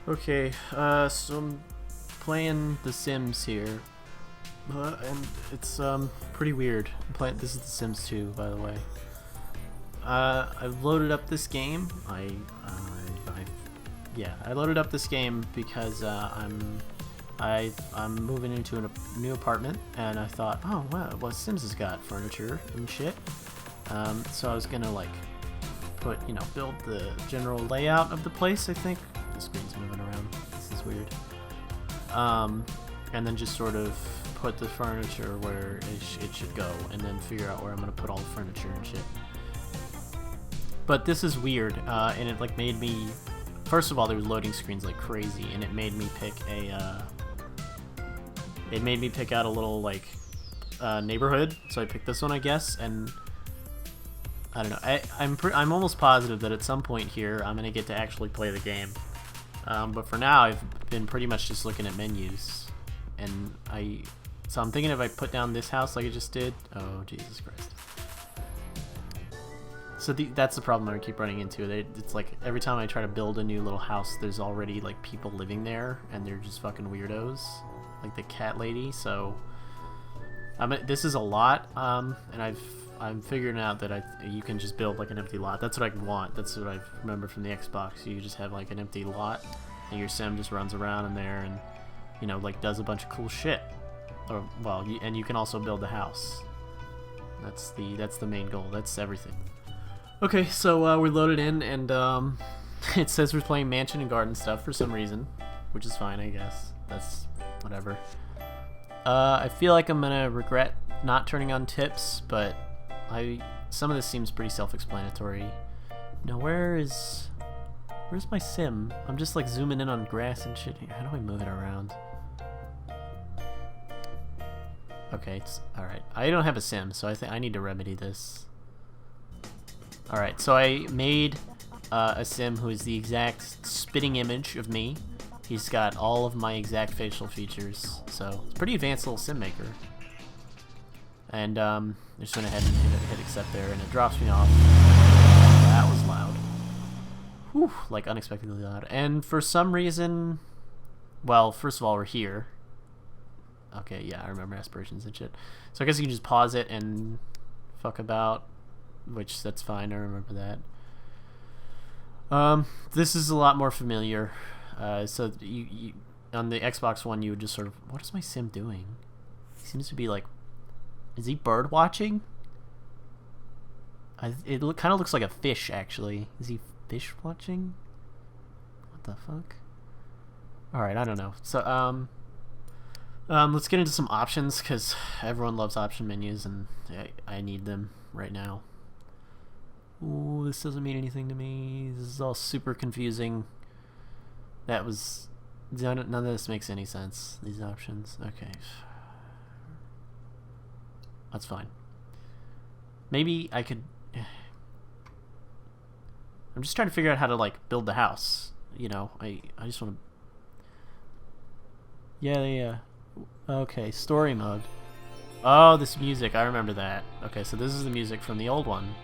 Okay, so I'm playing The Sims here, and it's pretty weird. This is The Sims 2, by the way. I've loaded up this game. I loaded up this game because I'm moving into a new apartment, and I thought, oh wow, well Sims has got furniture and shit. So I was gonna like build the general layout of the place. I think the screen's moving around. This is weird. And then just sort of put the furniture where it should go, and then figure out where I'm gonna put all the furniture and shit. But this is weird, and it like made me. First of all, there was loading screens like crazy, and it made me pick a. It made me pick out a little like neighborhood, so I picked this one, I guess, and I don't know. I'm almost positive that at some point here I'm gonna get to actually play the game. But for now, I've been pretty much just looking at menus, and so I'm thinking if I put down this house like I just did. Oh Jesus Christ! So that's the problem I keep running into. It's like every time I try to build a new little house, there's already like people living there, and they're just fucking weirdos, like the cat lady. So this is a lot, and I'm figuring out that you can just build like an empty lot. That's what I want. That's what I remember from the Xbox. You just have like an empty lot, and your sim just runs around in there and like does a bunch of cool shit. Or and you can also build a house. That's the main goal. That's everything. Okay, so we're loaded in, and it says we're playing mansion and garden stuff for some reason, which is fine, I guess. That's whatever. I feel like I'm gonna regret not turning on tips, but some of this seems pretty self-explanatory. Now, where's my sim? I'm just like zooming in on grass and shit here. How do I move it around? Okay, it's alright. I don't have a sim, so I think I need to remedy this. Alright, so I made a sim who is the exact spitting image of me. He's got all of my exact facial features, so it's a pretty advanced little sim maker. And I just went ahead and hit accept there, and it drops me off. That was loud. Whew, like unexpectedly loud. And for some reason, well, first of all, we're here. Okay, yeah, I remember aspirations and shit. So I guess you can just pause it and fuck about, which that's fine, I remember that. This is a lot more familiar. So you on the Xbox One, you would just sort of, what is my sim doing? He seems to be like, is he bird watching? It kind of looks like a fish, actually. Is he fish watching? What the fuck? Alright, I don't know. So, let's get into some options, because everyone loves option menus, and I need them right now. Ooh, this doesn't mean anything to me. This is all super confusing. None of this makes any sense, these options. Okay. That's fine. Maybe I could... I'm just trying to figure out how to, like, build the house. I just want to... Yeah. Okay, story mode. Oh, this music. I remember that. Okay, so this is the music from the old one.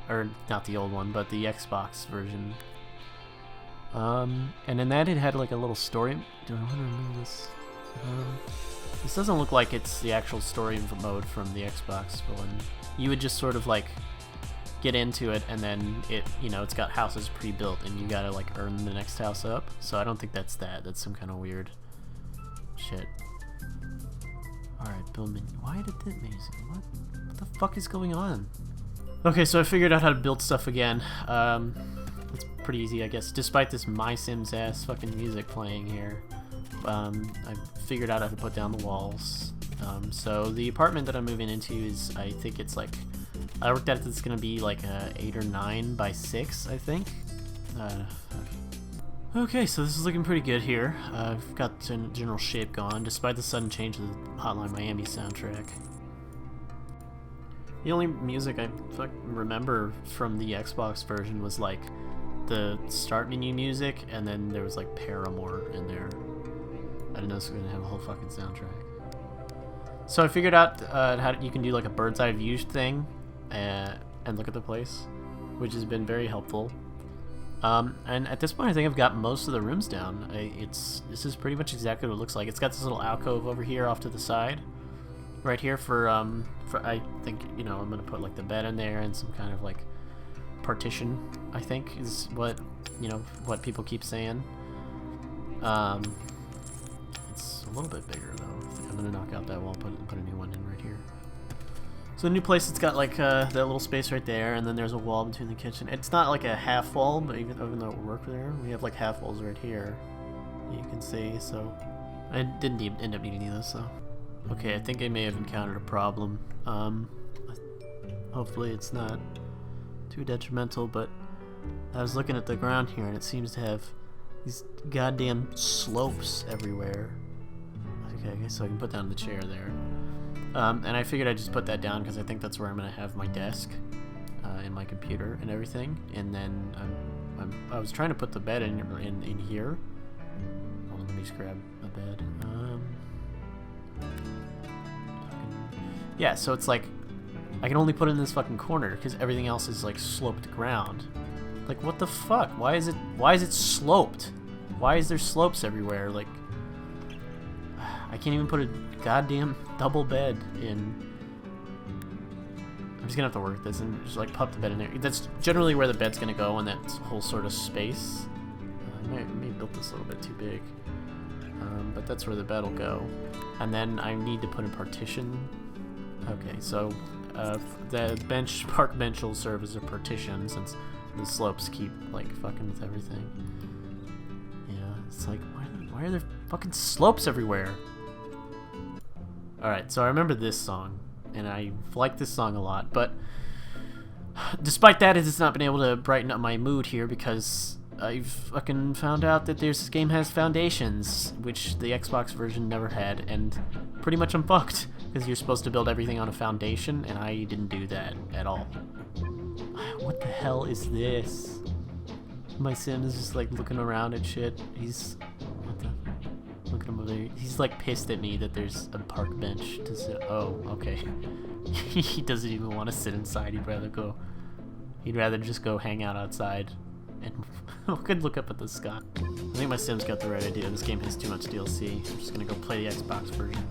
Or not the old one, but the Xbox version. And in that it had like a little story. Do I want to remove this? This doesn't look like it's the actual story mode from the Xbox one. You would just sort of like get into it, and then it's got houses pre-built, and you gotta like earn the next house up. So I don't think that's that. That's some kind of weird shit. Alright, build menu. Why did that music? What the fuck is going on? Okay, so I figured out how to build stuff again. It's pretty easy, I guess. Despite this My Sims ass fucking music playing here, I figured out how to put down the walls. So the apartment that I'm moving into is, I think it's like, I worked out it's gonna be like a 8 or 9 by 6, I think. Okay, so this is looking pretty good here. I've got the general shape gone, despite the sudden change of the Hotline Miami soundtrack. The only music I remember from the Xbox version was like the start menu music, and then there was like Paramore in there. I didn't know this was gonna have a whole fucking soundtrack. So I figured out how you can do like a bird's eye view thing and look at the place, which has been very helpful. And at this point, I think I've got most of the rooms down. This is pretty much exactly what it looks like. It's got this little alcove over here off to the side, right here for I think, you know, I'm gonna put like the bed in there and some kind of like partition, I think is what, you know, what people keep saying. It's a little bit bigger though. I think I'm gonna knock out that wall, put a new one in right here. So the new place, it's got like that little space right there, and then there's a wall between the kitchen. It's not like a half wall, but even though it worked there, we have like half walls right here. You can see. So I didn't end up needing these. So okay, I think I may have encountered a problem. Hopefully it's not too detrimental, but I was looking at the ground here, and it seems to have these goddamn slopes everywhere. Okay, so I can put down the chair there. And I figured I'd just put that down because I think that's where I'm going to have my desk and my computer and everything. And then I was trying to put the bed in here. Hold on, let me just grab a bed. Yeah, so it's like I can only put it in this fucking corner because everything else is like sloped ground. Like, what the fuck? Why is it sloped? Why is there slopes everywhere? Like, I can't even put a goddamn double bed in. I'm just gonna have to work this and just like pop the bed in there. That's generally where the bed's gonna go in that whole sort of space. I may have built this a little bit too big, but that's where the bed will go. And then I need to put a partition. Okay, so the park bench will serve as a partition since the slopes keep like fucking with everything. Yeah, it's like why are there fucking slopes everywhere? Alright, so I remember this song, and I like this song a lot, but despite that, it has not been able to brighten up my mood here because I've fucking found out that this game has foundations, which the Xbox version never had, and pretty much I'm fucked, because you're supposed to build everything on a foundation, and I didn't do that at all. What the hell is this? My sim is just like looking around at shit. Look at him over there. He's like pissed at me that there's a park bench to sit. Oh, okay. He doesn't even want to sit inside. He'd rather just go hang out outside and could look up at the sky. I think my sim's got the right idea. This game has too much DLC. I'm just gonna go play the Xbox version.